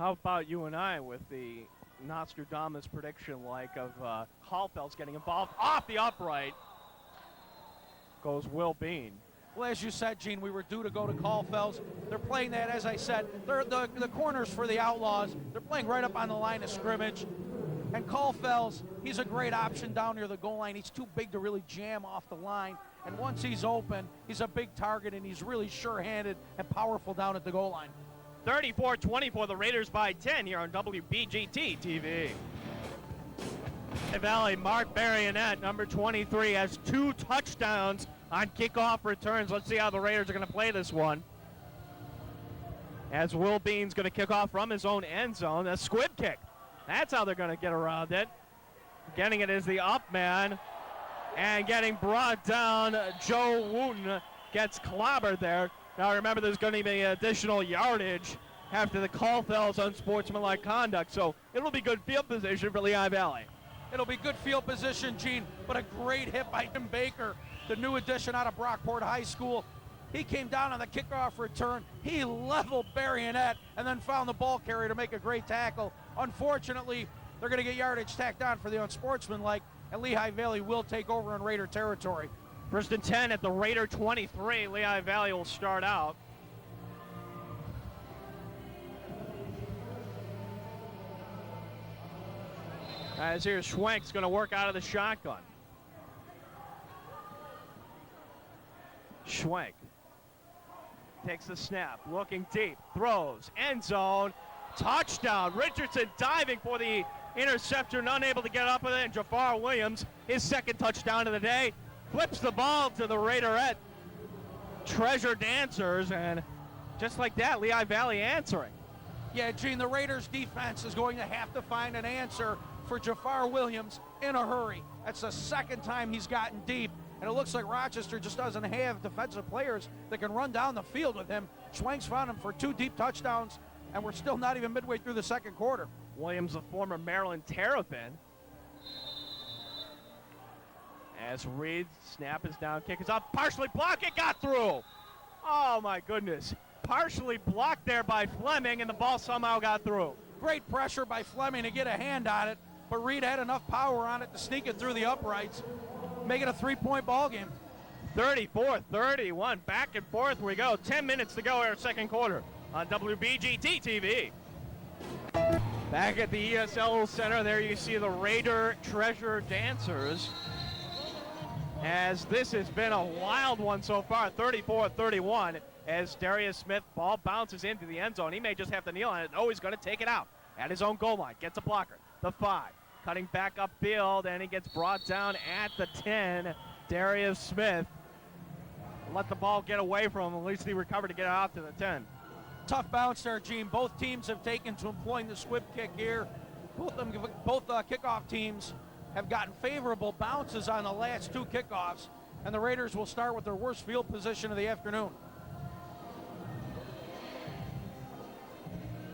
How about you and I with the Nostradamus prediction of Hallfeld's getting involved off the upright? Goes Will Bean. Well, as you said, Gene, we were due to go to Caulfield's. They're playing that, as I said, they're the corners for the Outlaws. They're playing right up on the line of scrimmage. And Caulfield's, he's a great option down near the goal line. He's too big to really jam off the line. And once he's open, he's a big target, and he's really sure-handed and powerful down at the goal line. 34-24, the Raiders by 10 here on WBGT TV. Valley, Mark Barionette, number 23, has 2 touchdowns on kickoff returns. Let's see how the Raiders are going to play this one. As Will Bean's going to kick off from his own end zone. A squib kick. That's how they're going to get around it. Getting it is the up man. And getting brought down, Joe Wooten gets clobbered there. Now remember, there's going to be additional yardage after the Caulfield's unsportsmanlike conduct. So it'll be good field position for Lehigh Valley. It'll be good field position, Gene, but a great hit by Jim Baker, the new addition out of Brockport High School. He came down on the kickoff return. He leveled Barionette and then found the ball carrier to make a great tackle. Unfortunately, they're going to get yardage tacked on for the unsportsmanlike, and Lehigh Valley will take over in Raider territory. First and 10 at the Raider 23. Lehigh Valley will start out. As here's Schwenk's going to work out of the shotgun. Schwenk takes the snap, looking deep, throws, end zone, touchdown. Richardson diving for the interception, unable to get up with it, and Jafar Williams, his second touchdown of the day, flips the ball to the Raiderette treasure dancers, and just like that, Lehigh Valley answering. Yeah, Gene, the Raiders defense is going to have to find an answer for Jafar Williams in a hurry. That's the second time he's gotten deep, and it looks like Rochester just doesn't have defensive players that can run down the field with him. Schwenk's found him for 2 deep touchdowns, and we're still not even midway through the second quarter. Williams, the former Maryland Terrapin. As Reed, snap is down, kick is up, partially blocked, it got through. Oh my goodness. Partially blocked there by Fleming, and the ball somehow got through. Great pressure by Fleming to get a hand on it, but Reed had enough power on it to sneak it through the uprights, make it a 3-point ball game. 34-31, back and forth we go. 10 minutes to go in our second quarter on WBGT TV. Back at the ESL Center, there you see the Raider Treasure Dancers. As this has been a wild one so far, 34-31, as Darius Smith, ball bounces into the end zone. He may just have to kneel on it. Oh, he's going to take it out at his own goal line. Gets a blocker. The 5, cutting back upfield, and he gets brought down at the 10. Darius Smith let the ball get away from him. At least he recovered to get out to the 10. Tough bounce there, Gene. Both teams have taken to employing the squib kick here. Both kickoff teams have gotten favorable bounces on the last 2 kickoffs, and the Raiders will start with their worst field position of the afternoon.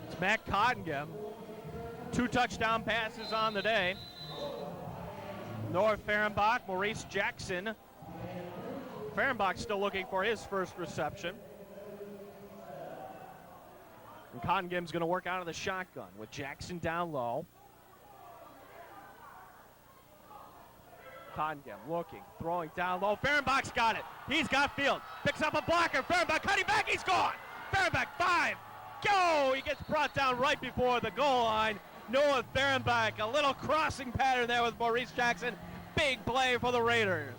It's Matt Cottingham. 2 touchdown passes on the day. Noah Fehrenbach, Maurice Jackson. Fehrenbach still looking for his first reception. And Cottingham's going to work out of the shotgun with Jackson down low. Cottingham looking, throwing down low. Fehrenbach's got it. He's got field. Picks up a blocker. Fehrenbach cutting back. He's gone. Fehrenbach 5. Go! He gets brought down right before the goal line. Noah Fehrenbach, a little crossing pattern there with Maurice Jackson. Big play for the Raiders.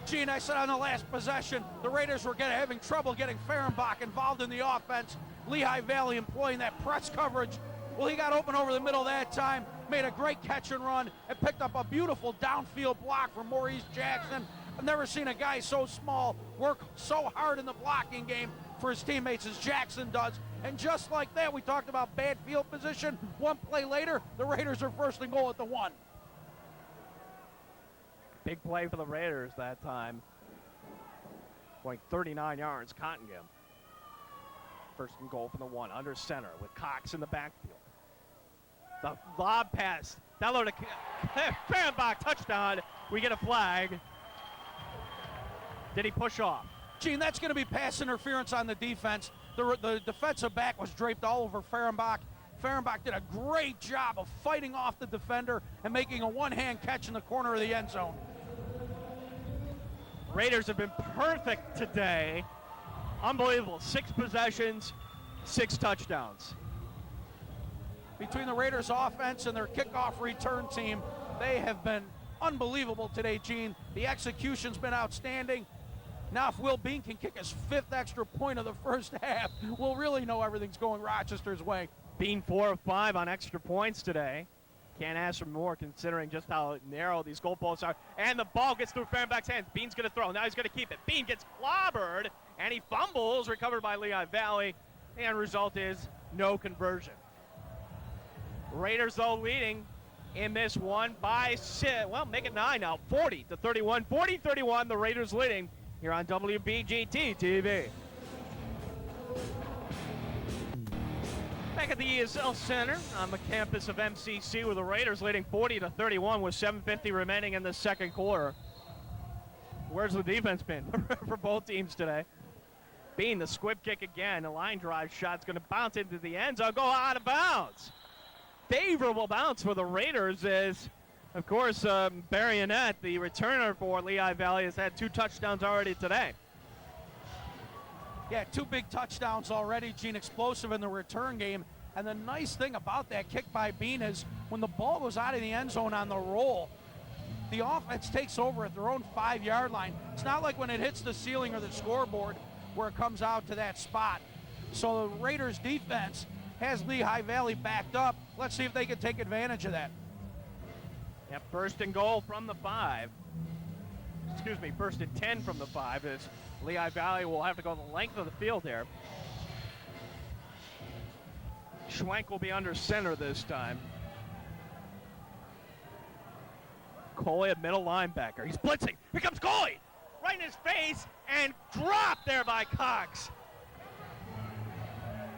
Gene, I said on the last possession, the Raiders were having trouble getting Fehrenbach involved in the offense. Lehigh Valley employing that press coverage. Well, he got open over the middle that time, made a great catch and run, and picked up a beautiful downfield block from Maurice Jackson. I've never seen a guy so small work so hard in the blocking game for his teammates as Jackson does. And just like that, we talked about bad field position. 1 play later, the Raiders are first and goal at the 1. Big play for the Raiders that time. Going 39 yards, Cottingham. First and goal from the 1, under center with Cox in the backfield. The lob pass, down low to Fehrenbach, touchdown. We get a flag. Did he push off? Gene, that's going to be pass interference on the defense. The defensive back was draped all over Fehrenbach. Fehrenbach did a great job of fighting off the defender and making a one-hand catch in the corner of the end zone. Raiders have been perfect today. Unbelievable. 6 possessions, 6 touchdowns. Between the Raiders offense and their kickoff return team, they have been unbelievable today, Gene. The execution's been outstanding. Now if Will Bean can kick his 5th extra point of the first half, we'll really know everything's going Rochester's way. Bean 4 of 5 on extra points today. Can't ask for more considering just how narrow these goalposts are. And the ball gets through Fehrenbach's hands. Bean's going to throw. Now he's going to keep it. Bean gets clobbered, and he fumbles, recovered by Lehigh Valley. And result is no conversion. Raiders, though, leading in this one by 6. Well, make it 9 now. 40-31. 40-31, the Raiders leading here on WBGT TV. Back at the ESL Center on the campus of MCC, with the Raiders leading 40-31 with 7:50 remaining in the second quarter. Where's the defense been for both teams today? Bean, the squib kick again. A line drive shot's going to bounce into the end zone, go out of bounds. Favorable bounce for the Raiders is, of course, Barionette, the returner for Lehigh Valley, has had 2 touchdowns already today. Yeah, 2 big touchdowns already, Gene, explosive in the return game. And the nice thing about that kick by Bean is when the ball goes out of the end zone on the roll, the offense takes over at their own 5-yard line. It's not like when it hits the ceiling or the scoreboard where it comes out to that spot. So the Raiders defense has Lehigh Valley backed up. Let's see if they can take advantage of that. Yep, 1st and goal from the 5. Excuse me, 1st and 10 from the 5 is Lehigh Valley will have to go the length of the field there. Schwenk will be under center this time. Coley, a middle linebacker. He's blitzing. Here comes Coley. Right in his face and dropped there by Cox.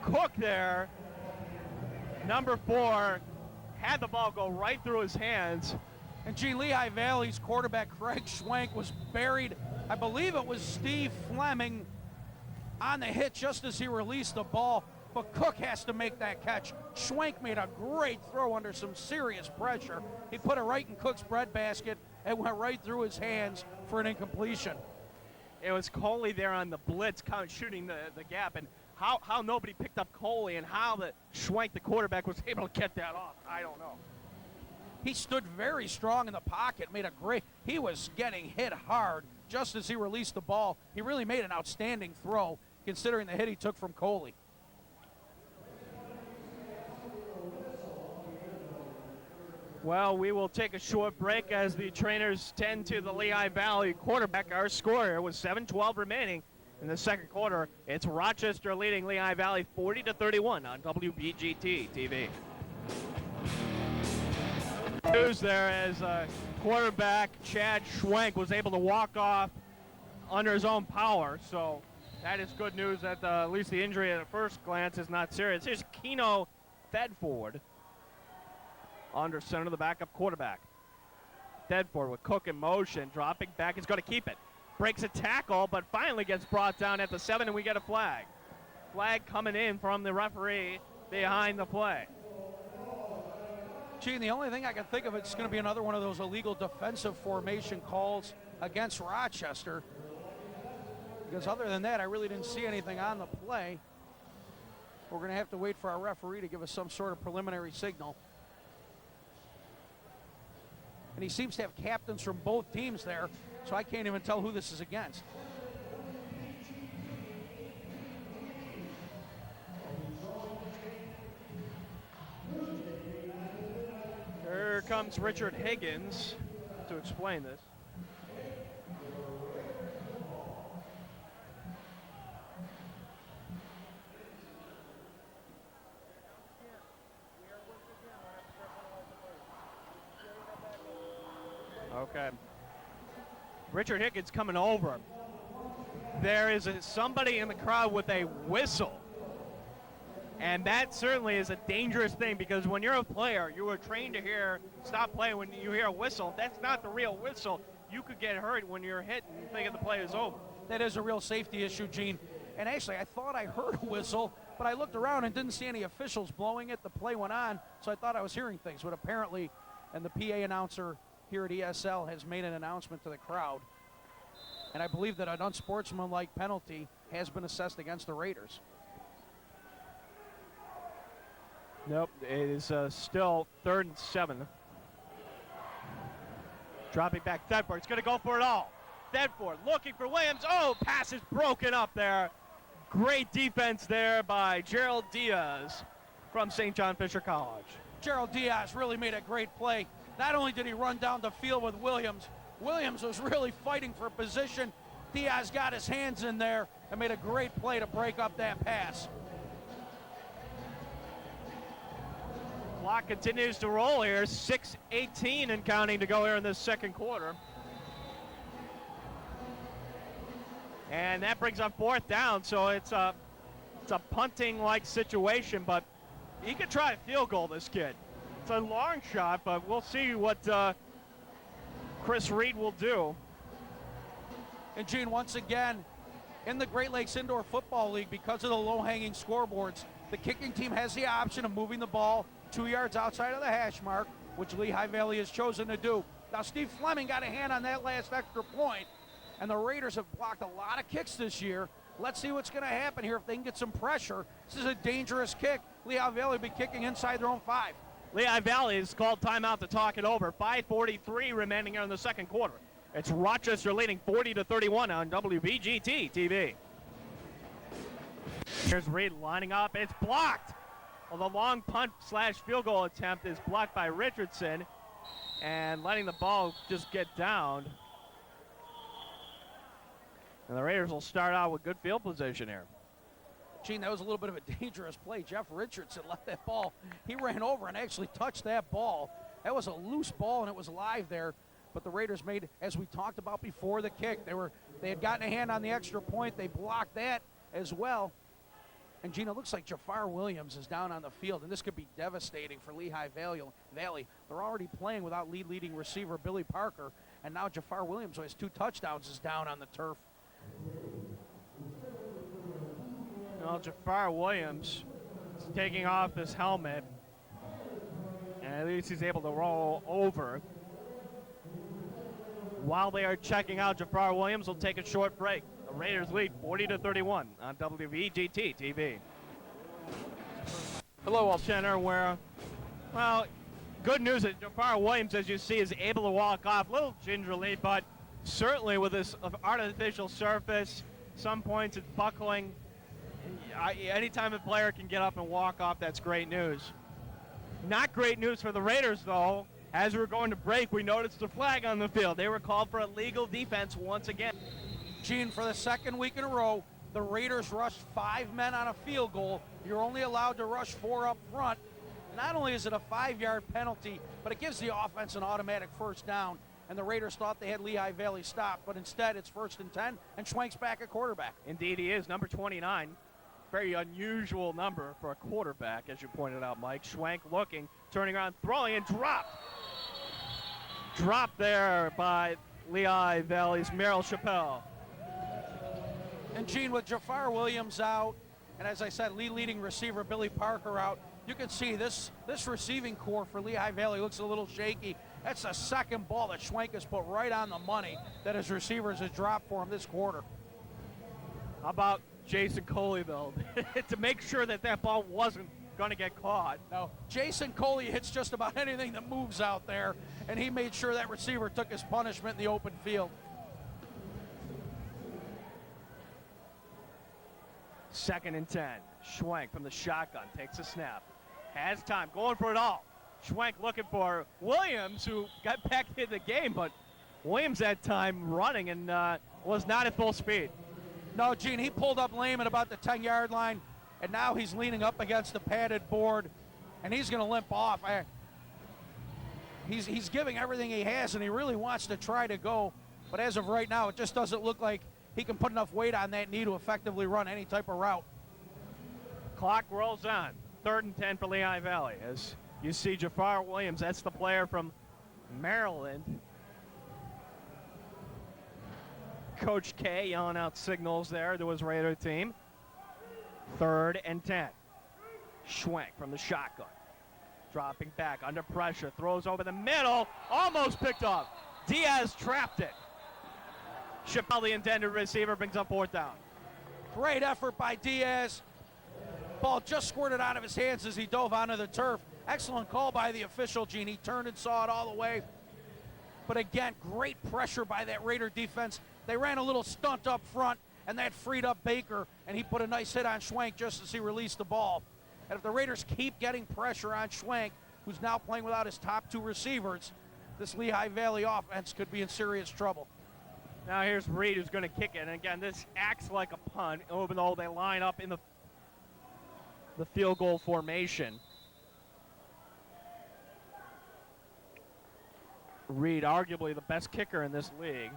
Cook there, number 4, had the ball go right through his hands. And Gene, Lehigh Valley's quarterback Craig Schwenk was buried. I believe it was Steve Fleming on the hit just as he released the ball, but Cook has to make that catch. Schwenk made a great throw under some serious pressure. He put it right in Cook's breadbasket and went right through his hands for an incompletion. It was Coley there on the blitz, kind of shooting the gap, and how nobody picked up Coley and how the Schwenk, the quarterback, was able to get that off, I don't know. He stood very strong in the pocket, he was getting hit hard just as he released the ball. He really made an outstanding throw considering the hit he took from Coley. Well, we will take a short break as the trainers tend to the Lehigh Valley quarterback. Our score here was 7:12 remaining in the second quarter. It's Rochester leading Lehigh Valley 40-31 on WBGT TV. News there as quarterback Chad Schwenk was able to walk off under his own power, so that is good news that at least the injury at first glance is not serious. Here's Keno Thedford under center, the backup quarterback. Thedford with Cook in motion, dropping back, he's going to keep it. Breaks a tackle, but finally gets brought down at the 7, and we get a flag. Flag coming in from the referee behind the play. Gene, the only thing I can think of, it's going to be another one of those illegal defensive formation calls against Rochester. Because other than that, I really didn't see anything on the play. We're going to have to wait for our referee to give us some sort of preliminary signal. And he seems to have captains from both teams there, so I can't even tell who this is against. Here comes Richard Higgins to explain this. Okay. Richard Higgins coming over. There is somebody in the crowd with a whistle. And that certainly is a dangerous thing, because when you're a player, you are trained to hear stop playing when you hear a whistle. If that's not the real whistle, you could get hurt when you're hit and thinking the play is over. That is a real safety issue, Gene. And actually, I thought I heard a whistle but I looked around and didn't see any officials blowing it. The play went on, so I thought I was hearing things, but apparently, and the PA announcer here at ESL has made an announcement to the crowd, and I believe that an unsportsmanlike penalty has been assessed against the Raiders. Nope, it is still 3rd and 7. Dropping back, Thedford's going to go for it all. Thedford looking for Williams. Oh, pass is broken up there. Great defense there by Gerald Diaz from St. John Fisher College. Gerald Diaz really made a great play. Not only did he run down the field with Williams, Williams was really fighting for position. Diaz got his hands in there and made a great play to break up that pass. Clock continues to roll here. 6:18 and counting to go here in this second quarter. And that brings up 4th down, so it's a punting-like situation, but he could try a field goal, this kid. It's a long shot, but we'll see what Chris Reed will do. And Gene, once again, in the Great Lakes Indoor Football League, because of the low-hanging scoreboards, the kicking team has the option of moving the ball 2 yards outside of the hash mark, which Lehigh Valley has chosen to do. Now, Steve Fleming got a hand on that last extra point, and the Raiders have blocked a lot of kicks this year. Let's see what's going to happen here if they can get some pressure. This is a dangerous kick. Lehigh Valley will be kicking inside their own 5. Lehigh Valley has called timeout to talk it over. 5:43 remaining here in the second quarter. It's Rochester leading 40-31 on WBGT TV. Here's Reed lining up. It's blocked. Well, the long punt / field goal attempt is blocked by Richardson and letting the ball just get down. And the Raiders will start out with good field position here. Gene, that was a little bit of a dangerous play. Jeff Richardson let that ball. He ran over and actually touched that ball. That was a loose ball, and it was live there. But the Raiders made, as we talked about before the kick, they had gotten a hand on the extra point. They blocked that as well. And, Gene, it looks like Jafar Williams is down on the field, and this could be devastating for Lehigh Valley. They're already playing without leading receiver Billy Parker, and now Jafar Williams, who has 2 touchdowns, is down on the turf. Well, Jafar Williams is taking off his helmet, and at least he's able to roll over. While they are checking out Jafar Williams, we'll take a short break. The Raiders lead 40-31 on WVGT TV. Hello, All Center, where, well, good news that Jafar Williams, as you see, is able to walk off a little gingerly, but certainly with this artificial surface, some points it's buckling. Anytime a player can get up and walk off, that's great news. Not great news for the Raiders, though. As we're going to break, we noticed the flag on the field. They were called for illegal defense once again. Gene, for the second week in a row, the Raiders rushed 5 men on a field goal. You're only allowed to rush 4 up front. Not only is it a 5-yard penalty, but it gives the offense an automatic first down. And the Raiders thought they had Lehigh Valley stopped, but instead it's 1st and 10, and Schwenk's back at quarterback. Indeed he is, number 29. Very unusual number for a quarterback, as you pointed out, Mike. Schwenk looking, turning around, throwing, and dropped. Dropped there by Lehigh Valley's Merrill Chappelle. And Gene, with Jafar Williams out, and as I said, leading receiver Billy Parker out, you can see this receiving core for Lehigh Valley looks a little shaky. That's the second ball that Schwenk has put right on the money that his receivers have dropped for him this quarter. How about Jason Coley, though, to make sure that ball wasn't going to get caught? No, Jason Coley hits just about anything that moves out there, and he made sure that receiver took his punishment in the open field. 2nd and 10. Schwenk from the shotgun takes a snap. Has time, going for it all. Schwenk looking for Williams, who got back in the game, but Williams that time running and was not at full speed. No, Gene, he pulled up lame at about the 10-yard line, and now he's leaning up against the padded board, and he's going to limp off. He's giving everything he has, and he really wants to try to go, but as of right now, it just doesn't look like he can put enough weight on that knee to effectively run any type of route. Clock rolls on. 3rd and 10 for Lehigh Valley. As you see Jafar Williams, that's the player from Maryland. Coach K yelling out signals there to his Raider team. 3rd and 10. Schwenk from the shotgun. Dropping back under pressure. Throws over the middle. Almost picked up. Diaz trapped it. Chappelle, the intended receiver, brings up 4th down. Great effort by Diaz. Ball just squirted out of his hands as he dove onto the turf. Excellent call by the official, Gene. He turned and saw it all the way. But again, great pressure by that Raider defense. They ran a little stunt up front, and that freed up Baker, and he put a nice hit on Schwenk just as he released the ball. And if the Raiders keep getting pressure on Schwenk, who's now playing without his top 2 receivers, this Lehigh Valley offense could be in serious trouble. Now here's Reed, who's going to kick it. And again, this acts like a punt, even though they line up in the field goal formation. Reed, arguably the best kicker in this league.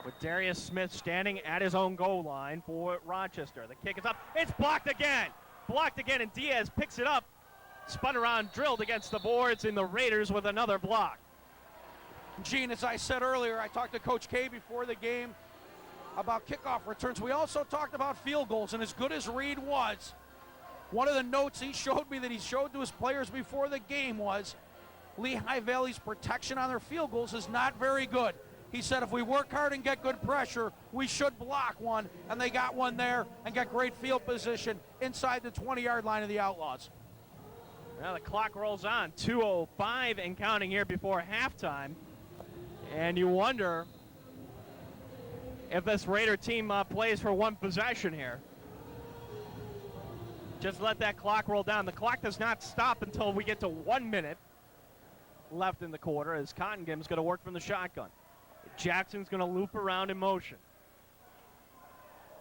With Darius Smith standing at his own goal line for Rochester. The kick is up. It's blocked again. Blocked again, and Diaz picks it up. Spun around, drilled against the boards, and the Raiders with another block. Gene, as I said earlier, I talked to Coach K before the game about kickoff returns. We also talked about field goals, and as good as Reed was, one of the notes he showed me that he showed to his players before the game was Lehigh Valley's protection on their field goals is not very good. He said if we work hard and get good pressure, we should block one, and they got one there and got great field position inside the 20-yard line of the Outlaws. Now the clock rolls on, 2:05 and counting here before halftime. And you wonder if this Raider team plays for one possession here. Just let that clock roll down. The clock does not stop until we get to 1 minute left in the quarter as Cottingham's going to work from the shotgun. Jackson's going to loop around in motion.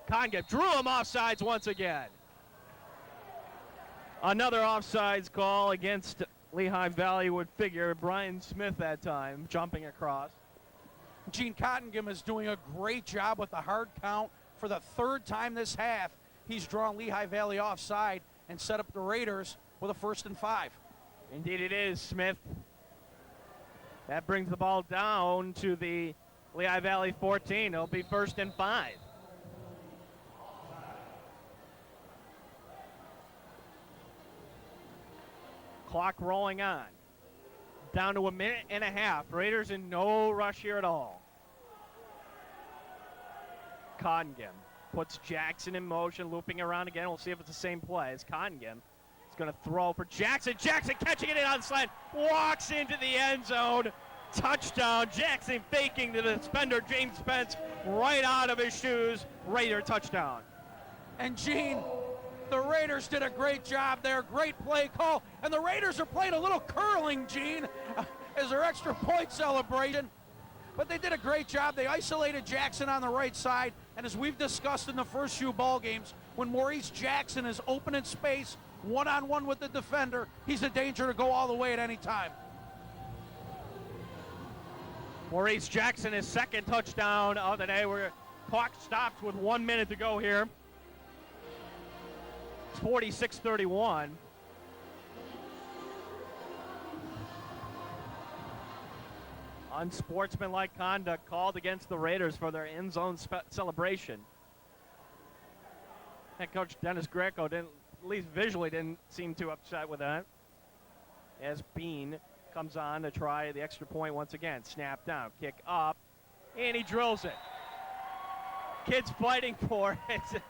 Cottingham drew him offsides once again. Another offsides call against Lehigh Valley would figure. Brian Smith that time jumping across. Gene Cottingham is doing a great job with the hard count for the 3rd time this half. He's drawn Lehigh Valley offside and set up the Raiders with a 1st and 5. Indeed it is, Smith. That brings the ball down to the Lehigh Valley 14. It'll be 1st and 5. Clock rolling on. Down to 1.5 minutes. Raiders in no rush here at all. Cottingham puts Jackson in motion, looping around again. We'll see if it's the same play as Cottingham. He's going to throw for Jackson. Jackson catching it in on the slant. Walks into the end zone. Touchdown. Jackson faking the defender, James Spence, right out of his shoes. Raider touchdown. And Gene, the Raiders did a great job there. Great play call. And the Raiders are playing a little curling, Gene, as their extra point celebration. But they did a great job. They isolated Jackson on the right side. And as we've discussed in the first few ball games, when Maurice Jackson is open in space, one-on-one with the defender, he's a danger to go all the way at any time. Maurice Jackson, his 2nd touchdown of the day. Clock stops with 1 minute to go here. It's 46-31. Unsportsmanlike conduct called against the Raiders for their end zone celebration. Head coach Dennis Greco at least visually didn't seem too upset with that. As Bean comes on to try the extra point once again. Snap down, kick up, and he drills it. Kids fighting for it.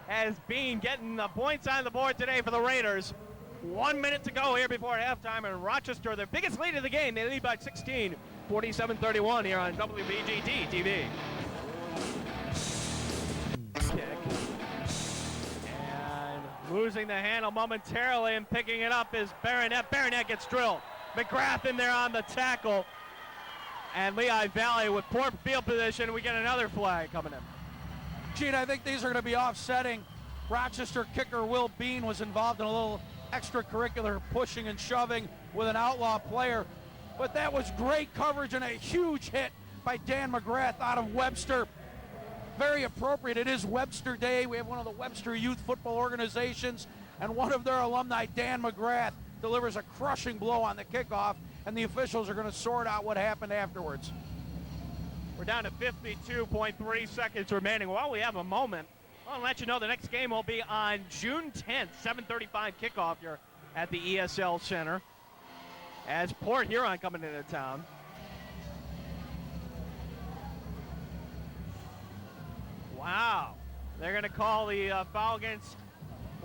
As Bean getting the points on the board today for the Raiders. 1 minute to go here before halftime, and Rochester, their biggest lead of the game. They lead by 16, 47-31 here on WBGT TV. Kick. And losing the handle momentarily and picking it up is Baronet. Baronet gets drilled. McGrath in there on the tackle. And Lehigh Valley with poor field position. We get another flag coming in. Gene, I think these are going to be offsetting. Rochester kicker Will Bean was involved in a little extracurricular pushing and shoving with an Outlaw player. But that was great coverage and a huge hit by Dan McGrath out of Webster. Very appropriate. It is Webster Day. We have one of the Webster youth football organizations, and one of their alumni, Dan McGrath, delivers a crushing blow on the kickoff, and the officials are going to sort out what happened afterwards. We're down to 52.3 seconds remaining. While we have a moment, I'll let you know the next game will be on June 10th, 7:35 kickoff here at the ESL Center, as Port Huron coming into town. Wow. They're going to call the foul against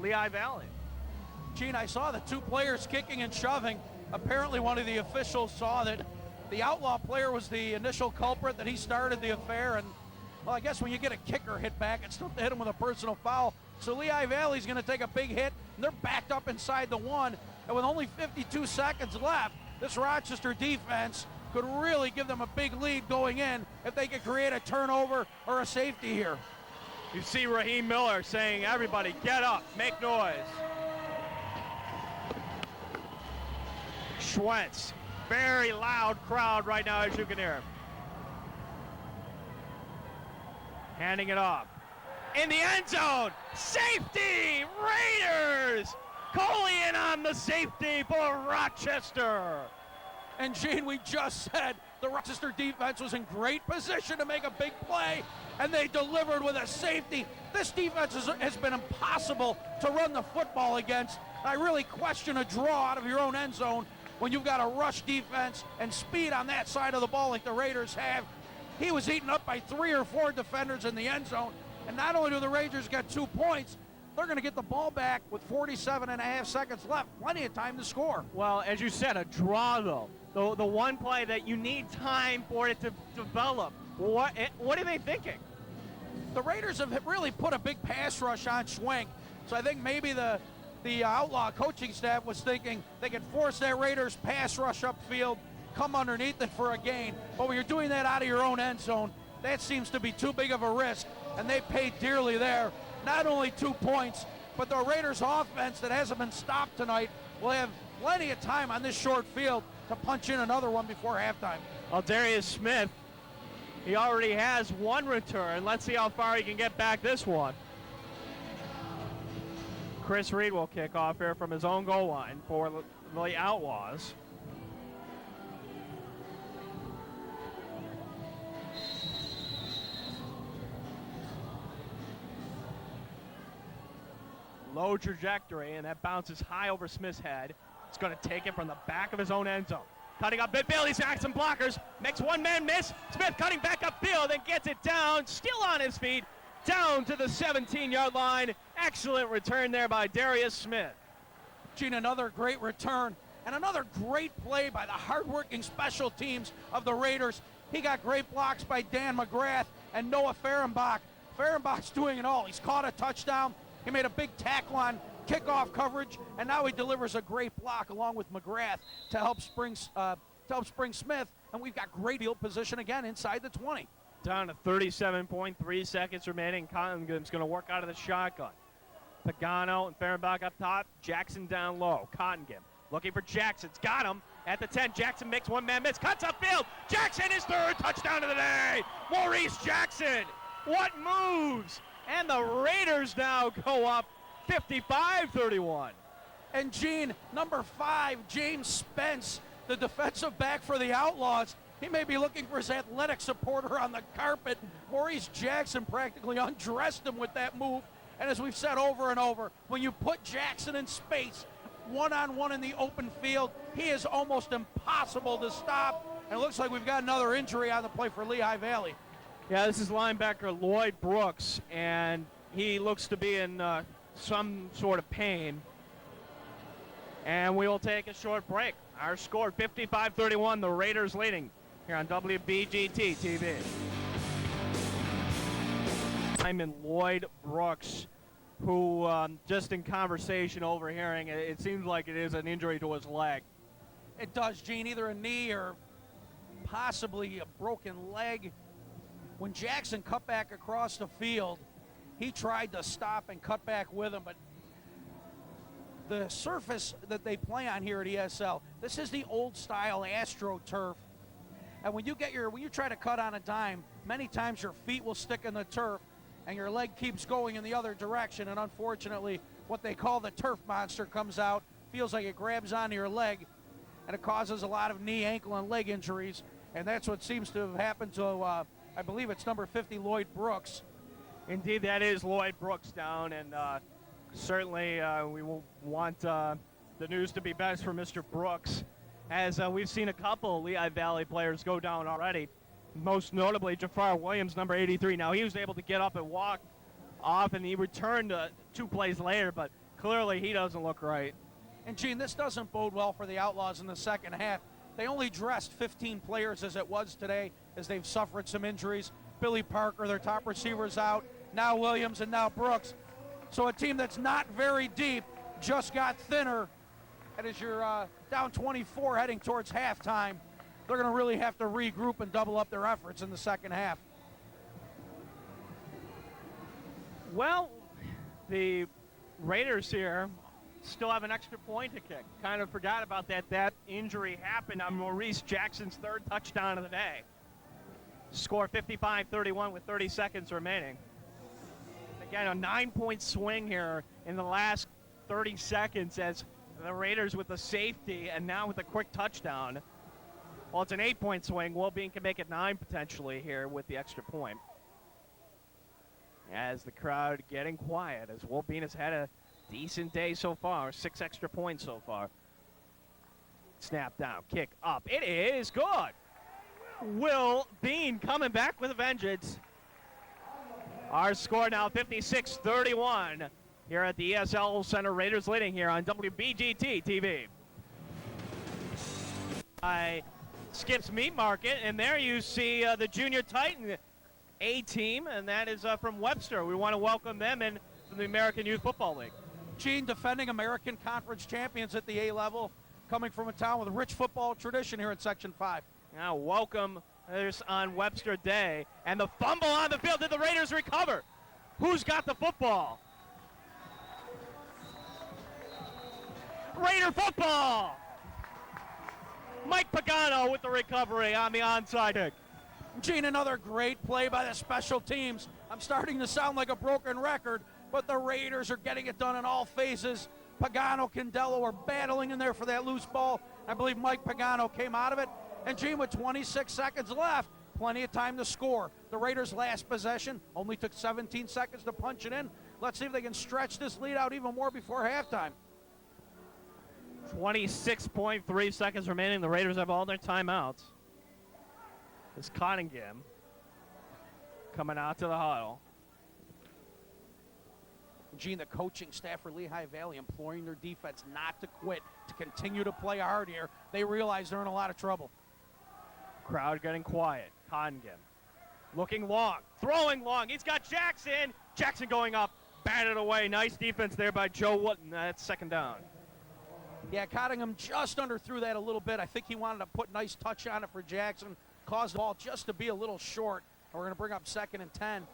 Lehigh Valley. Gene, I saw the two players kicking and shoving. Apparently one of the officials saw that the Outlaw player was the initial culprit, that he started the affair, and well, I guess when you get a kicker hit back, it's tough to hit him with a personal foul. So Lehigh Valley's going to take a big hit, and they're backed up inside the one. And with only 52 seconds left, this Rochester defense could really give them a big lead going in if they could create a turnover or a safety here. You see Raheem Miller saying, everybody get up, make noise. Schwentz, very loud crowd right now, as you can hear. Handing it off. In the end zone, safety, Raiders! Colian on the safety for Rochester. And Gene, we just said the Rochester defense was in great position to make a big play, and they delivered with a safety. This defense has been impossible to run the football against. I really question a draw out of your own end zone when you've got a rush defense and speed on that side of the ball like the Raiders have. He was eaten up by 3 or 4 defenders in the end zone. And not only do the Rangers get 2 points, they're going to get the ball back with 47.5 seconds left. Plenty of time to score. Well, as you said, a draw, though. The one play that you need time for it to develop. What are they thinking? The Raiders have really put a big pass rush on Schwenk. So I think maybe the Outlaw coaching staff was thinking they could force that Raiders pass rush upfield, come underneath it for a gain. But when you're doing that out of your own end zone, that seems to be too big of a risk, and they paid dearly there. Not only 2 points, but the Raiders offense that hasn't been stopped tonight will have plenty of time on this short field to punch in another one before halftime. Well, Darius Smith, he already has 1 return. Let's see how far he can get back this one. Chris Reed will kick off here from his own goal line for the Outlaws. Low trajectory, and that bounces high over Smith's head. It's going to take it from the back of his own end zone. Cutting up mid Bailey's got some blockers. Makes one man miss. Smith cutting back upfield and gets it down. Still on his feet. Down to the 17-yard line. Excellent return there by Darius Smith. Gene, another great return and another great play by the hardworking special teams of the Raiders. He got great blocks by Dan McGrath and Noah Fehrenbach. Fehrenbach's doing it all. He's caught a touchdown. He made a big tackle on kickoff coverage, and now he delivers a great block along with McGrath to help spring Smith, and we've got great field position again inside the 20. Down to 37.3 seconds remaining. Cottingham's going to work out of the shotgun. Pagano and Fehrenbach up top. Jackson down low. Cottingham looking for Jackson's got him at the 10. Jackson makes one man miss. Cuts upfield. Jackson is third. Touchdown of the day. Maurice Jackson. What moves? And the Raiders now go up 55-31. And Gene, number 5, James Spence, the defensive back for the Outlaws. He may be looking for his athletic supporter on the carpet. Maurice Jackson practically undressed him with that move. And as we've said over and over, when you put Jackson in space, one-on-one in the open field, he is almost impossible to stop. And it looks like we've got another injury on the play for Lehigh Valley. Yeah, this is linebacker Lloyd Brooks, and he looks to be in some sort of pain. And we will take a short break. Our score, 55-31, the Raiders leading here on WBGT TV. Simon Lloyd Brooks, who just in conversation overhearing, it seems like it is an injury to his leg. It does, Gene, either a knee or possibly a broken leg. When Jackson cut back across the field, he tried to stop and cut back with him, but the surface that they play on here at ESL, this is the old style AstroTurf. And when you try to cut on a dime, many times your feet will stick in the turf and your leg keeps going in the other direction, and unfortunately what they call the turf monster comes out, feels like it grabs onto your leg, and it causes a lot of knee, ankle, and leg injuries. And that's what seems to have happened to I believe it's number 50, Lloyd Brooks. Indeed, that is Lloyd Brooks down, and certainly we will want the news to be best for Mr. Brooks, as we've seen a couple Lehigh Valley players go down already, most notably Jafar Williams, number 83. Now, he was able to get up and walk off, and he returned 2 plays later, but clearly he doesn't look right. And, Gene, this doesn't bode well for the Outlaws in the second half. They only dressed 15 players as it was today, as they've suffered some injuries. Billy Parker, their top receivers, out. Now Williams and now Brooks. So a team that's not very deep just got thinner. And as you're down 24 heading towards halftime, they're going to really have to regroup and double up their efforts in the second half. Well, the Raiders here still have an extra point to kick. Kind of forgot about that. That injury happened on Maurice Jackson's 3rd touchdown of the day. Score 55-31 with 30 seconds remaining. Again, a 9-point swing here in the last 30 seconds as the Raiders with the safety and now with a quick touchdown. Well, it's an 8-point swing. Wolbein can make it 9 potentially here with the extra point. As the crowd getting quiet, as Wolbein has had a decent day so far, 6 extra points so far. Snap down, kick up. It is good. Will Bean coming back with a vengeance. Our score now 56-31 here at the ESL Center. Raiders leading here on WBGT TV. I Skips Meat Market, and there you see the Junior Titan A team, and that is from Webster. We want to welcome them in from the American Youth Football League. Gene, defending American Conference champions at the A level, coming from a town with a rich football tradition here in Section 5. Now welcome this on Webster Day, and the fumble on the field. Did the Raiders recover? Who's got the football? Raider football! Mike Pagano with the recovery on the onside kick. Gene, another great play by the special teams. I'm starting to sound like a broken record, but the Raiders are getting it done in all phases. Pagano, Candello are battling in there for that loose ball. I believe Mike Pagano came out of it. And Gene, with 26 seconds left, plenty of time to score. The Raiders' last possession only took 17 seconds to punch it in. Let's see if they can stretch this lead out even more before halftime. 26.3 seconds remaining. The Raiders have all their timeouts. It's Cottingham coming out to the huddle. Gene, the coaching staff for Lehigh Valley imploring their defense not to quit, to continue to play hard here. They realize they're in a lot of trouble. Crowd getting quiet. Cottingham looking long, throwing long. He's got Jackson. Jackson going up, batted away. Nice defense there by Joe Wooten. That's 2nd down. Yeah, Cottingham just underthrew that a little bit. I think he wanted to put nice touch on it for Jackson. Caused the ball just to be a little short. And we're going to bring up 2nd and 10.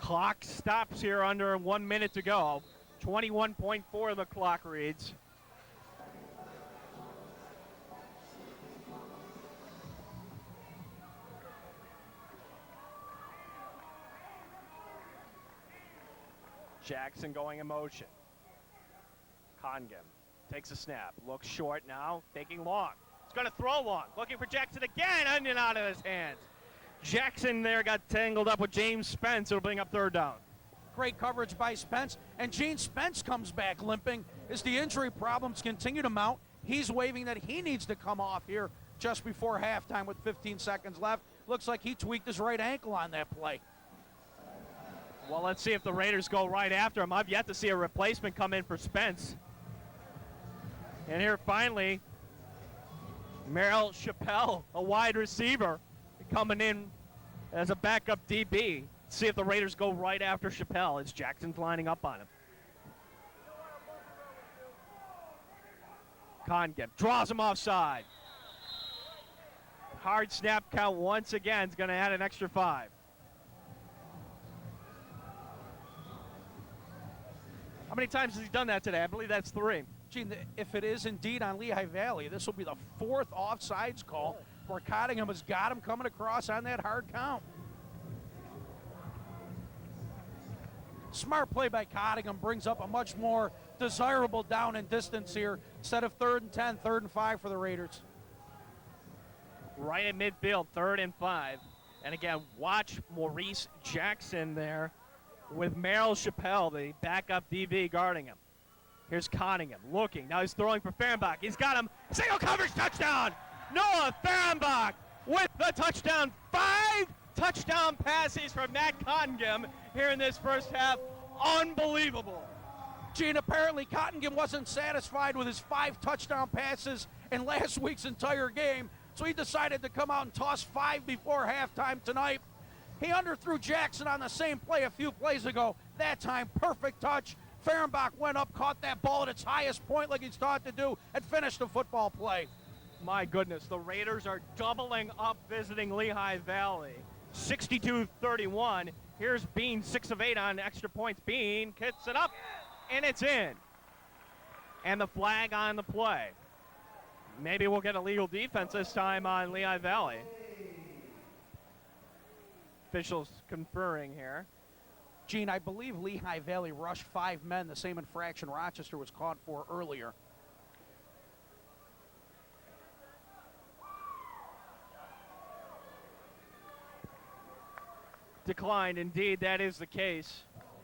Clock stops here under 1 minute to go. 21.4 the clock reads. Jackson going in motion. Cottingham takes a snap, looks short now, taking long. He's going to throw long, looking for Jackson again, onion out of his hands. Jackson there got tangled up with James Spence. It'll bring up 3rd down. Great coverage by Spence. And Gene Spence comes back limping as the injury problems continue to mount. He's waving that he needs to come off here just before halftime with 15 seconds left. Looks like he tweaked his right ankle on that play. Well, let's see if the Raiders go right after him. I've yet to see a replacement come in for Spence. And here finally, Merrill Chappelle, a wide receiver, coming in as a backup DB. See if the Raiders go right after Chappelle as Jackson's lining up on him. Cottingham draws him offside. Hard snap count once again is going to add an extra 5. How many times has he done that today? I believe that's 3. Gene, if it is indeed on Lehigh Valley, this will be the 4th offsides call where Cottingham has got him coming across on that hard count. Smart play by Cottingham brings up a much more desirable down and distance here. Instead of 3rd and 10, 3rd and 5 for the Raiders. Right at midfield, 3rd and 5. And again, watch Maurice Jackson there with Merrill Chappelle, the backup DB, guarding him. Here's Cottingham looking. Now he's throwing for Fehrenbach. He's got him. Single coverage touchdown. Noah Fehrenbach with the touchdown. 5 touchdown passes from Matt Cottingham here in this first half. Unbelievable. Gene, apparently Cottingham wasn't satisfied with his 5 touchdown passes in last week's entire game, so he decided to come out and toss 5 before halftime tonight. He underthrew Jackson on the same play a few plays ago. That time, perfect touch. Fehrenbach went up, caught that ball at its highest point like he's taught to do, and finished the football play. My goodness, the Raiders are doubling up visiting Lehigh Valley. 62-31. Here's Bean, 6 of 8 on extra points. Bean kicks it up, and it's in. And the flag on the play. Maybe we'll get a legal defense this time on Lehigh Valley. Officials conferring here. Gene, I believe Lehigh Valley rushed 5 men, the same infraction Rochester was caught for earlier. Declined, indeed, that is the case.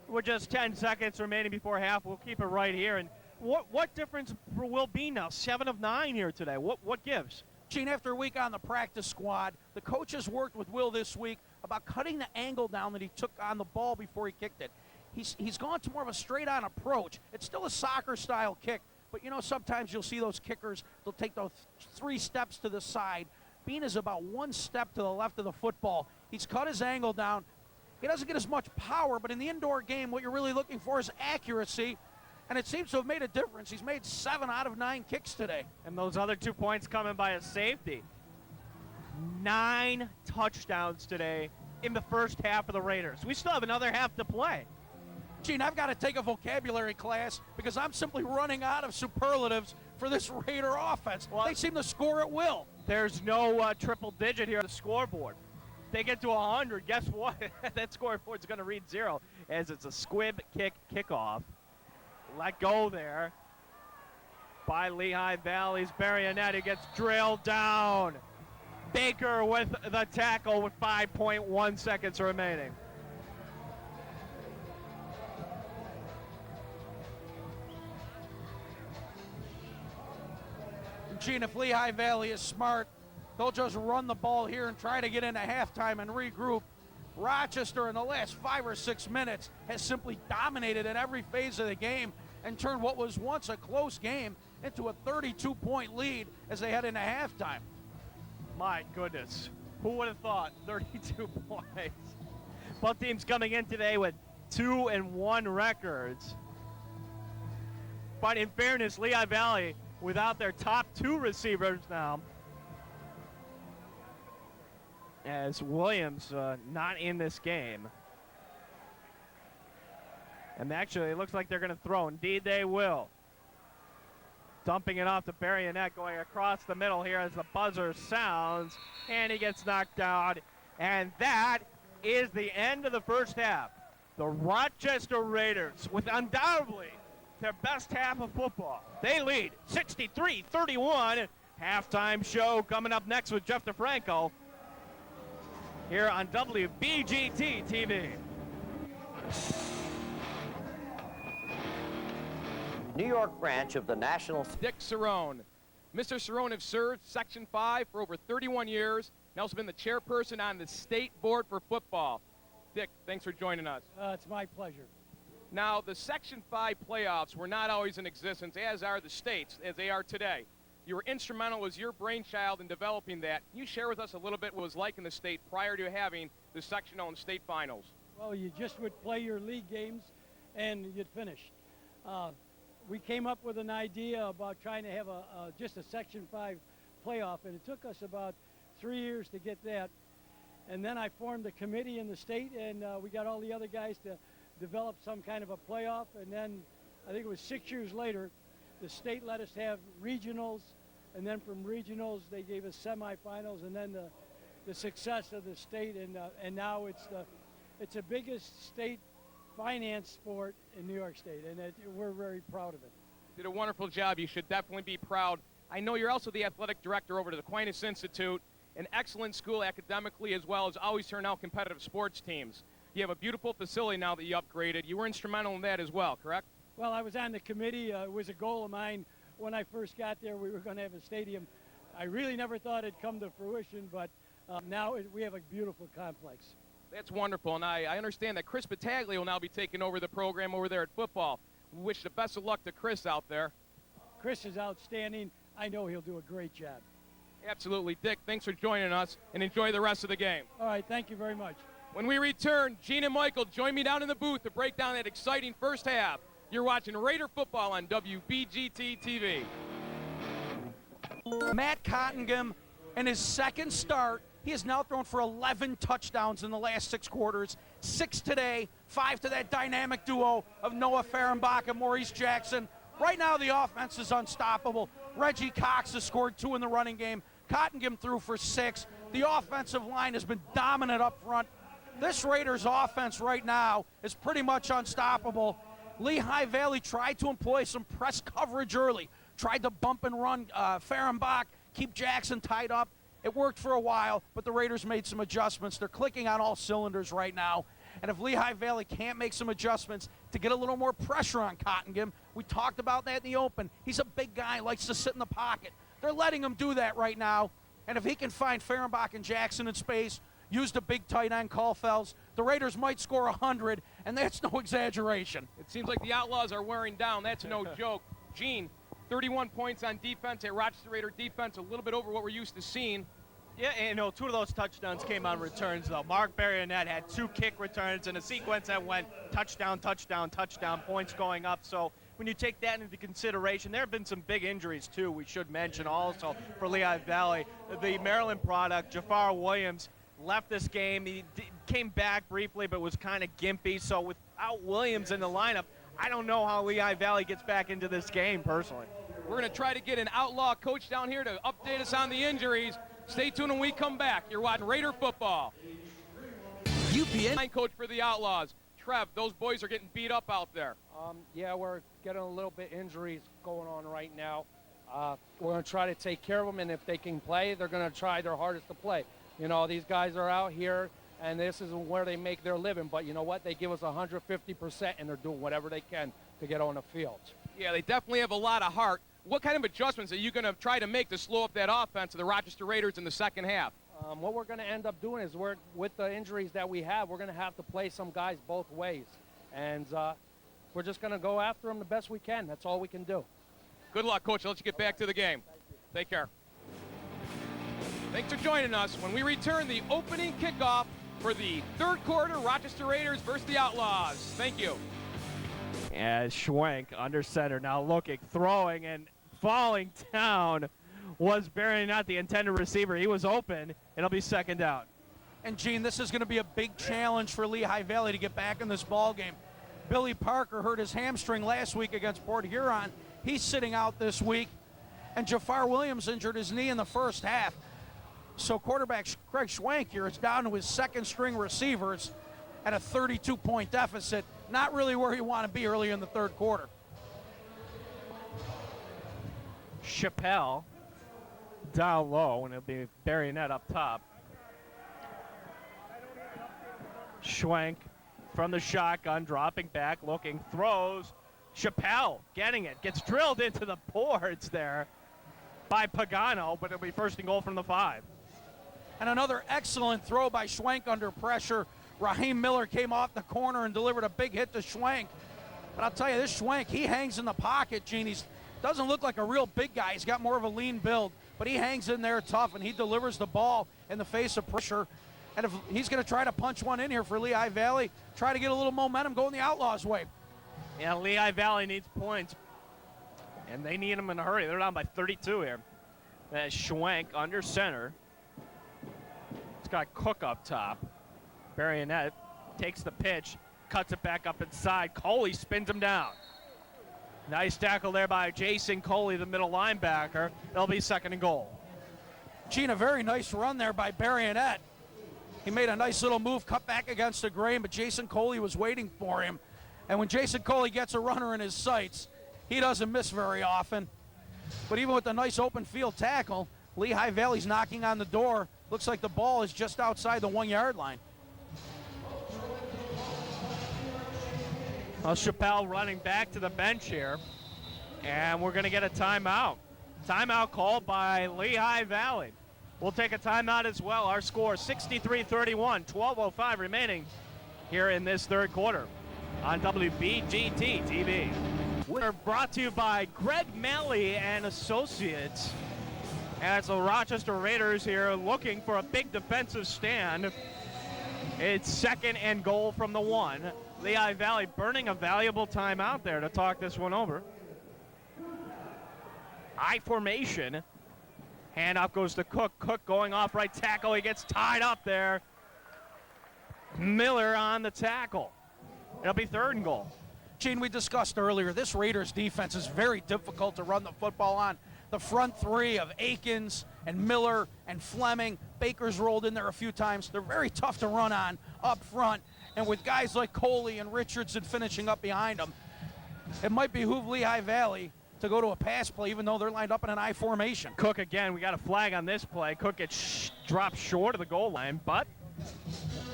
With just 10 seconds remaining before half, we'll keep it right here. And what difference will be now? 7 of 9 here today. What gives? Gene, after a week on the practice squad, the coaches worked with Will this week about cutting the angle down that he took on the ball before he kicked it. He's gone to more of a straight-on approach. It's still a soccer-style kick, but you know, sometimes you'll see those kickers, they'll take those 3 steps to the side. Bean is about 1 step to the left of the football. He's cut his angle down. He doesn't get as much power, but in the indoor game, what you're really looking for is accuracy, and it seems to have made a difference. He's made 7 out of 9 kicks today. And those other 2 points coming by a safety. 9 touchdowns today in the first half of the Raiders. We still have another half to play. Gene, I've got to take a vocabulary class because I'm simply running out of superlatives for this Raider offense. Well, they seem to score at will. There's no triple digit here on the scoreboard. They get to 100, guess what? That scoreboard's going to read 0 as it's a squib kick kickoff. Let go there by Lehigh Valley's Barrionetti. Gets drilled down. Baker with the tackle with 5.1 seconds remaining. Gene, if Lehigh Valley is smart, they'll just run the ball here and try to get into halftime and regroup. Rochester in the last 5 or 6 minutes has simply dominated in every phase of the game and turned what was once a close game into a 32-point lead as they head into halftime. My goodness, who would have thought 32 points? Both teams coming in today with 2-1 records. But in fairness, Lehigh Valley without their top 2 receivers now, as Williams not in this game. And actually, it looks like they're going to throw. Indeed, they will. Dumping it off to Barrionet, going across the middle here as the buzzer sounds, and he gets knocked out. And that is the end of the first half. The Rochester Raiders, with undoubtedly their best half of football, they lead 63-31. Halftime show coming up next with Jeff DeFranco here on WBGT TV. New York branch of the National... Dick Cerrone. Mr. Cerrone has served Section 5 for over 31 years and also been the chairperson on the State Board for Football. Dick, thanks for joining us. It's my pleasure. Now, the Section 5 playoffs were not always in existence, as are the states, as they are today. You were instrumental as your brainchild in developing that. Can you share with us a little bit what it was like in the state prior to having the sectional and state finals? Well, you just would play your league games and you'd finish. We came up with an idea about trying to have just a Section 5 playoff, and it took us about 3 years to get that. And then I formed a committee in the state, and we got all the other guys to develop some kind of a playoff. And then I think it was 6 years later, the state let us have regionals, and then from regionals they gave us semifinals, and then the success of the state, and now it's the biggest state finance sport in New York State, and we're very proud of it. Did a wonderful job. You should definitely be proud. I know you're also the athletic director over to the Aquinas Institute, an excellent school academically as well as always turn out competitive sports teams. You have a beautiful facility now that you upgraded. You were instrumental in that as well, correct? Well, I was on the committee. It was a goal of mine when I first got there. We were going to have a stadium. I really never thought it'd come to fruition, but now we have a beautiful complex. That's wonderful, and I understand that Chris Battaglia will now be taking over the program over there at football. We wish the best of luck to Chris out there. Chris is outstanding. I know he'll do a great job. Absolutely. Dick, thanks for joining us, and enjoy the rest of the game. All right, thank you very much. When we return, Gene and Michael join me down in the booth to break down that exciting first half. You're watching Raider football on WBGT TV. Matt Cottingham, in his second start, he has now thrown for 11 touchdowns in the last 6 quarters. 6 today, 5 to that dynamic duo of Noah Fehrenbach and Maurice Jackson. Right now, the offense is unstoppable. Reggie Cox has scored 2 in the running game. Cottingham threw for 6. The offensive line has been dominant up front. This Raiders offense right now is pretty much unstoppable. Lehigh Valley tried to employ some press coverage early, tried to bump and run Fehrenbach, keep Jackson tied up. It worked for a while, but the Raiders made some adjustments. They're clicking on all cylinders right now. And if Lehigh Valley can't make some adjustments to get a little more pressure on Cottingham, we talked about that in the open. He's a big guy, likes to sit in the pocket. They're letting him do that right now. And if he can find Fehrenbach and Jackson in space, use the big tight end Caulfels, the Raiders might score 100, and that's no exaggeration. It seems like the Outlaws are wearing down. That's no joke. Gene, 31 points on defense at Rochester Raider defense, a little bit over what we're used to seeing. Yeah, and 2 of those touchdowns came on returns, though. Mark Barionette had 2 kick returns in a sequence that went touchdown, touchdown, touchdown, points going up. So when you take that into consideration, there have been some big injuries, too, we should mention also for Lehigh Valley. The Maryland product, Jafar Williams, left this game. He came back briefly, but was kind of gimpy. So without Williams in the lineup, I don't know how Lehigh Valley gets back into this game, personally. We're going to try to get an Outlaw coach down here to update us on the injuries. Stay tuned when we come back. You're watching Raider football. UPN Line coach for the Outlaws. Trev, those boys are getting beat up out there. Yeah, we're getting a little bit injuries going on right now. We're going to try to take care of them, and if they can play, they're going to try their hardest to play. You know, these guys are out here, and this is where they make their living. But you know what? They give us 150%, and they're doing whatever they can to get on the field. Yeah, they definitely have a lot of heart. What kind of adjustments are you going to try to make to slow up that offense of the Rochester Raiders in the second half? What we're going to end up doing is with the injuries that we have, we're going to have to play some guys both ways. And we're just going to go after them the best we can. That's all we can do. Good luck, Coach. I'll let you get back to the game. Take care. Thanks for joining us when we return the opening kickoff for the third quarter, Rochester Raiders versus the Outlaws. Thank you. As Schwenk under center, now looking, throwing, and falling down was Barry, not the intended receiver. He was open. It'll be second down. And, Gene, this is going to be a big challenge for Lehigh Valley to get back in this ball game. Billy Parker hurt his hamstring last week against Port Huron. He's sitting out this week. And Jafar Williams injured his knee in the first half. So quarterback Craig Schwenk here is down to his second-string receivers at a 32-point deficit. Not really where you want to be early in the third quarter. Chappelle down low, and it'll be Barionette up top. Schwenk from the shotgun, dropping back, looking, throws. Chappelle getting it, gets drilled into the boards there by Pagano, but it'll be first and goal from the 5. And another excellent throw by Schwenk under pressure. Raheem Miller came off the corner and delivered a big hit to Schwenk. But I'll tell you, this Schwenk, he hangs in the pocket, Gene. He doesn't look like a real big guy. He's got more of a lean build, but he hangs in there tough, and he delivers the ball in the face of pressure. And if he's going to try to punch one in here for Lehigh Valley, try to get a little momentum going the Outlaws' way. Yeah, Lehigh Valley needs points, and they need them in a hurry. They're down by 32 here. That's Schwenk under center. It's got Cook up top. Barionette takes the pitch, cuts it back up inside. Coley spins him down. Nice tackle there by Jason Coley, the middle linebacker. It'll be second and goal. Gene, a very nice run there by Barionette. He made a nice little move, cut back against the grain, but Jason Coley was waiting for him. And when Jason Coley gets a runner in his sights, he doesn't miss very often. But even with the nice open field tackle, Lehigh Valley's knocking on the door Looks like the ball is just outside the 1 yard line. Well, Chappelle running back to the bench here, and we're going to get a timeout. Timeout called by Lehigh Valley. We'll take a timeout as well. Our score 63-31, 12:05 remaining here in this third quarter on WBGT TV. We're brought to you by Greg Malley and Associates. As the Rochester Raiders here looking for a big defensive stand. It's 2nd and goal from the 1. Lehigh Valley burning a valuable timeout there to talk this one over. I formation. Handoff goes to Cook. Cook going off right tackle. He gets tied up there. Miller on the tackle. It'll be 3rd and goal. Gene, we discussed earlier, this Raiders defense is very difficult to run the football on. The front three of Akins and Miller and Fleming, Baker's rolled in there a few times. They're very tough to run on up front. And with guys like Coley and Richardson finishing up behind them, it might behoove Lehigh Valley to go to a pass play, even though they're lined up in an I formation. Cook again, we got a flag on this play. Cook gets dropped short of the goal line, but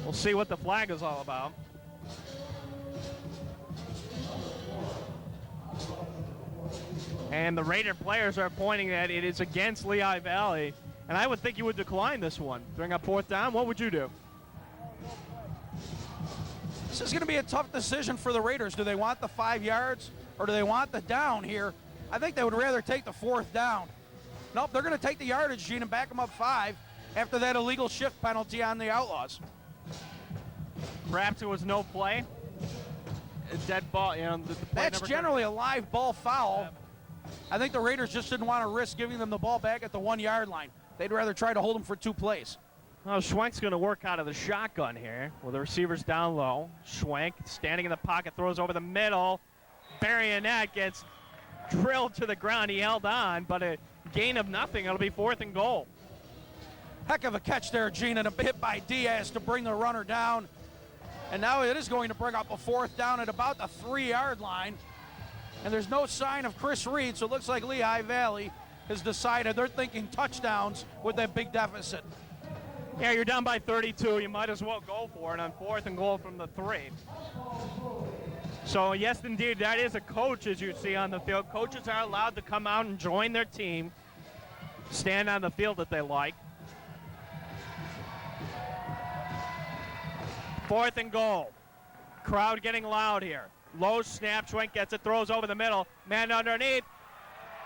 we'll see what the flag is all about. And the Raider players are pointing that it is against Lehigh Valley. And I would think you would decline this one. Bring up 4th down, what would you do? This is going to be a tough decision for the Raiders. Do they want the 5 yards or do they want the down here? I think they would rather take the 4th down. Nope, they're going to take the yardage, Gene, and back them up 5 after that illegal shift penalty on the Outlaws. Perhaps it was no play. A dead ball, the play That's generally a live ball foul. I think the Raiders just didn't want to risk giving them the ball back at the 1 yard line. They'd rather try to hold them for 2 plays. Well, Schwenk's going to work out of the shotgun here with the receivers down low. Schwenk standing in the pocket, throws over the middle. Barionette gets drilled to the ground. He held on, but a gain of nothing. It'll be 4th and goal. Heck of a catch there, Gene, and a hit by Diaz to bring the runner down. And now it is going to bring up a 4th down at about the 3 yard line. And there's no sign of Chris Reed, so it looks like Lehigh Valley has decided they're thinking touchdowns with that big deficit. Yeah, you're down by 32. You might as well go for it on 4th and goal from the 3. So, yes, indeed, that is a coach, as you see on the field. Coaches are allowed to come out and join their team, stand on the field that they like. 4th and goal. Crowd getting loud here. Low snap, Schwenk gets it, throws over the middle. Man underneath.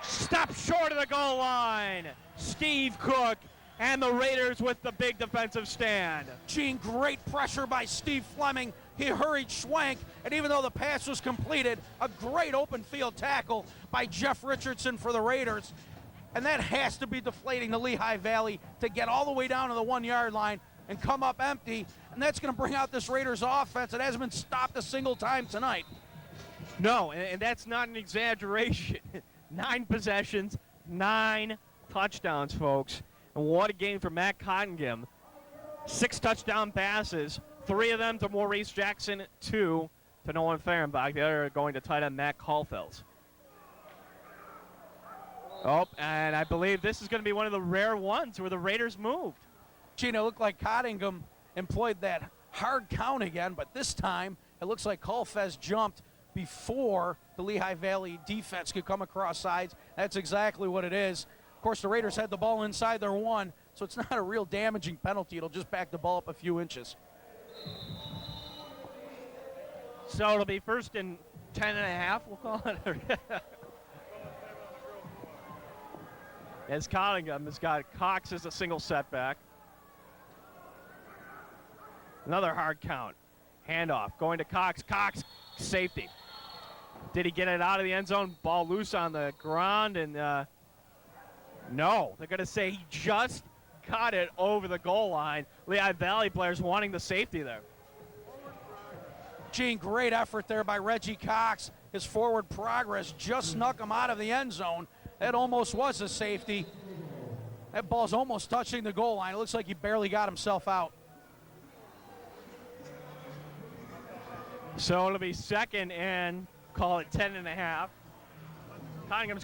Stop short of the goal line. Steve Cook and the Raiders with the big defensive stand. Gene, great pressure by Steve Fleming. He hurried Schwenk, and even though the pass was completed, a great open field tackle by Jeff Richardson for the Raiders. And that has to be deflating the Lehigh Valley to get all the way down to the 1 yard line and come up empty. And that's going to bring out this Raiders offense. It hasn't been stopped a single time tonight. No, and that's not an exaggeration. 9 possessions, 9 touchdowns, folks. And what a game for Matt Cottingham. 6 touchdown passes, 3 of them to Maurice Jackson, 2 to Nolan Fehrenbach. The other going to tight end Matt Caulfield. Oh, and I believe this is going to be one of the rare ones where the Raiders moved. Gina, looked like Cottingham employed that hard count again, but this time it looks like Caulfield jumped before the Lehigh Valley defense could come across sides. That's exactly what it is. Of course, the Raiders had the ball inside their 1, so it's not a real damaging penalty. It'll just back the ball up a few inches. So it'll be 1st and 10 and a half, we'll call it. As Cottingham has got Cox as a single setback. Another hard count. Handoff going to Cox. Cox, safety. Did he get it out of the end zone? Ball loose on the ground, and no. They're going to say he just got it over the goal line. Lehigh Valley players wanting the safety there. Gene, great effort there by Reggie Cox. His forward progress just snuck him out of the end zone. That almost was a safety. That ball's almost touching the goal line. It looks like he barely got himself out. So it'll be 2nd and call it 10 and a half. Cottingham's